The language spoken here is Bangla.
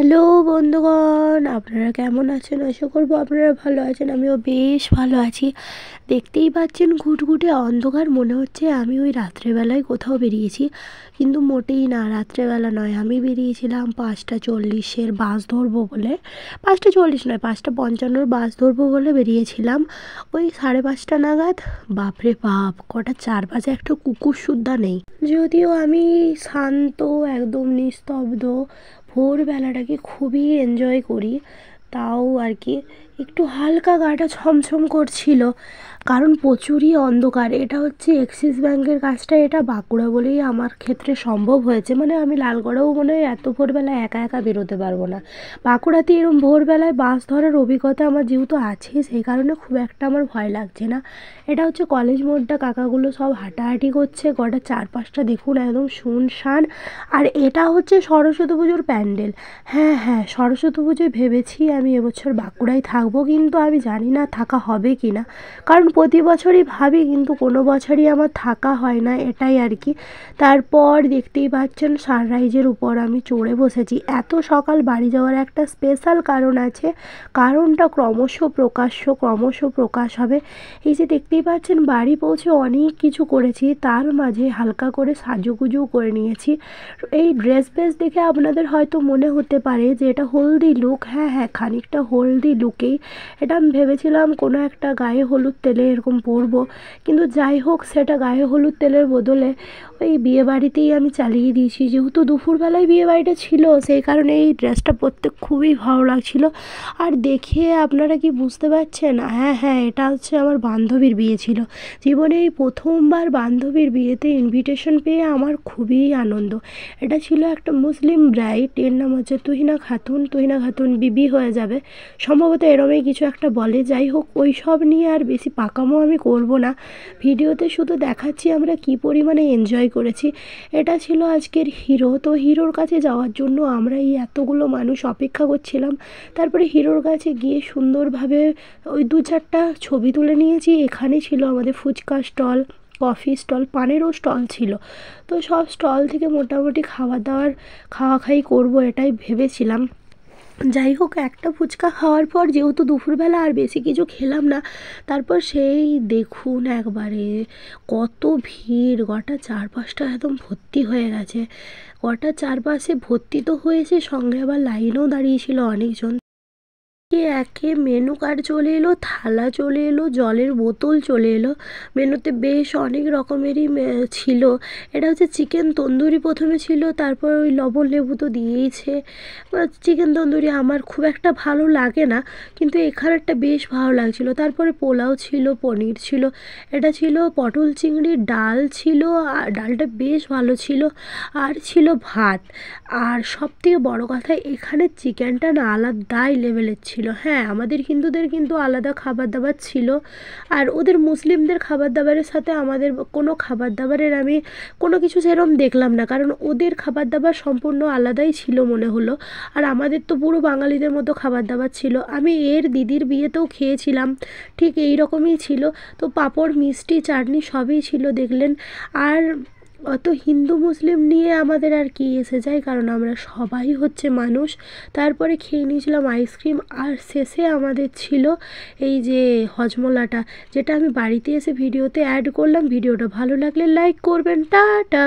হ্যালো বন্ধুগণ, আপনারা কেমন আছেন? আশা করবো আপনারা ভালো আছেন। আমিও বেশ ভালো আছি। দেখতেই পাচ্ছেন ঘুটঘুটে অন্ধকার, মনে হচ্ছে আমি ওই রাত্রেবেলায় কোথাও বেরিয়েছি, কিন্তু মোটেই না, রাত্রেবেলা নয়। আমি বেরিয়েছিলাম 5:40-এর বাস ধরবো বলে। 5:40 নয়, 5:55-র বাস ধরবো বলে বেরিয়েছিলাম। ওই 5:30 নাগাদ বাপরে বাপ, কটা 4 বাজে, একটা কুকুর সুদ্ধা নেই। যদিও আমি শান্ত, একদম নিস্তব্ধ ভোরবেলাটাকে খুবই এনজয় করি, তাও আর কি একটু হালকা গাটা ছমছম করছিল, কারণ প্রচুরই অন্ধকার। এটা হচ্ছে এক্সিস ব্যাংকের কাজটা, এটা বাঁকুড়া বলেই আমার ক্ষেত্রে সম্ভব হয়েছে। মানে আমি লালগড়াও মনে হয় এত ভোরবেলায় একা একা বেরোতে পারবো না। বাঁকুড়াতে এরকম ভোরবেলায় বাস ধরার অভিজ্ঞতা আমার যেহেতু আছে, সেই কারণে খুব একটা আমার ভয় লাগছে না। এটা হচ্ছে কলেজ মোড়টা, কাকাগুলো সব হাঁটাহাঁটি করছে, গোটা চারপাশটা দেখুন একদম শুনশান। আর এটা হচ্ছে সরস্বতী পুজোর প্যান্ডেল। হ্যাঁ, সরস্বতী পুজোয় ভেবেছি আমি এবছর বাঁকুড়ায় থাকবো, কিন্তু আমি জানি না থাকা হবে কি না, কারণ প্রতি বছরই ভাবি কিন্তু কোনো বছরই আমার থাকা হয় না, এটাই আর কি। তারপর দেখতেই পাচ্ছেন সানরাইজের উপর আমি চড়ে বসেছি। এত সকাল বাড়ি যাওয়ার একটা স্পেশাল কারণ আছে, কারণটা ক্রমশ প্রকাশ হবে। এই যে দেখতেই পাচ্ছেন বাড়ি পৌঁছে অনেক কিছু করেছি, তার মাঝে হালকা করে সাজুগুজুও করে নিয়েছি। এই ড্রেস দেখে আপনাদের হয়তো মনে হতে পারে যে এটা হলদি লুক। হ্যাঁ, খানিকটা হলদি লুকেই। এটা আমি ভেবেছিলাম কোনো একটা গায়ে হলুদ তেলে এরকম পরবো, কিন্তু যাই হোক, সেটা গায়ে হলুদ তেলের বদলে ওই বিয়েবাড়িতেই আমি চালিয়ে দিয়েছি। যেহেতু দুপুরবেলায় বিয়েবাড়িটা ছিল, সেই কারণে এই ড্রেসটা পরতে খুবই ভালো লাগছিল। আর দেখে আপনারা কি বুঝতে পারছেন? হ্যাঁ, এটা হচ্ছে আমার বান্ধবীর বিয়ে ছিল। জীবনে এই প্রথমবার বান্ধবীর বিয়েতে ইনভিটেশন পেয়ে আমার খুবই আনন্দ। এটা ছিল একটা মুসলিম ব্রাইড, এর নাম হচ্ছে তুহিনা খাতুন বিবি হয়ে যাবে সম্ভবত, এরমই কিছু একটা বলে। যাই হোক, ওই সব নিয়ে আর বেশি পাকামো আমি করব না। ভিডিওতে শুধু দেখাচ্ছি আমরা কি পরিমাণে এনজয় করেছি। এটা ছিল আজকের হিরো। তো হিরোর কাছে যাওয়ার জন্য আমরা এই এতগুলো মানুষ অপেক্ষা করছিলাম। তারপরে হিরোর কাছে গিয়ে সুন্দরভাবে ওই 2-4টা ছবি তুলে নিয়েছি। এখানে ছিল আমাদের ফুচকা স্টল, কফি স্টল, পানেরও স্টল ছিল। তো সব স্টল থেকে মোটামুটি খাওয়াখাই করবো এটাই ভেবেছিলাম। যাই হোক, একটা ফুচকা খাওয়ার পর যেহেতু দুপুরবেলা আর বেশি কিছু খেলাম না, তারপর সেই দেখুন একবারে কত ভিড়, গোটা চারপাশটা একদম ভর্তি হয়ে গেছে। গোটা চারপাশে ভর্তি তো হয়েছে, সঙ্গে আবার লাইনেও দাঁড়িয়েছিল অনেকজন। একে মেনু কার্ড চলে এলো, থালা চলে এলো, জলের বোতল চলে এলো। মেনুতে বেশ অনেক রকমেরই ছিল। এটা হচ্ছে চিকেন তন্দুরি প্রথমে ছিল, তারপর ওই লবণ লেবু তো দিয়েইছে। চিকেন তন্দুরি আমার খুব একটা ভালো লাগে না, কিন্তু এখানেরটা বেশ ভালো লাগছিলো। তারপরে পোলাও ছিল, পনির ছিল, এটা ছিল পটল চিংড়ির ডাল ছিল, আর ডালটা বেশ ভালো ছিল। আর ছিল ভাত। আর সবথেকে বড় কথা, এখানে চিকেনটা না আলাদাই লেভেলের ছিল। হ্যাঁ, আমাদের হিন্দুদের কিন্তু আলাদা খাবার দাবার ছিল, আর ওদের মুসলিমদের খাবার দাবারের সাথে আমাদের কোনো খাবার দাবারের আমি কোনো কিছু সেরকম দেখলাম না, কারণ ওদের খাবার দাবার সম্পূর্ণ আলাদাই ছিল মনে হলো। আর আমাদের তো পুরো বাঙালিদের মতো খাবার দাবার ছিল। আমি এর দিদির বিয়েতেও খেয়েছিলাম, ঠিক এই রকমই ছিল। তো পাঁপড়, মিষ্টি, চাটনি সবই ছিল দেখলেন। আর অত হিন্দু মুসলিম নিয়ে আমাদের আর কি এসে যায়, কারণ আমরা সবাই হচ্ছে মানুষ। তারপরে খেয়ে নিয়েছিলাম আইসক্রিম, আর শেষে আমাদের ছিল এই যে হজমোলাটা, যেটা আমি বাড়িতে এসে ভিডিওতে অ্যাড করলাম। ভিডিওটা ভালো লাগলে লাইক করবেন। টাটা।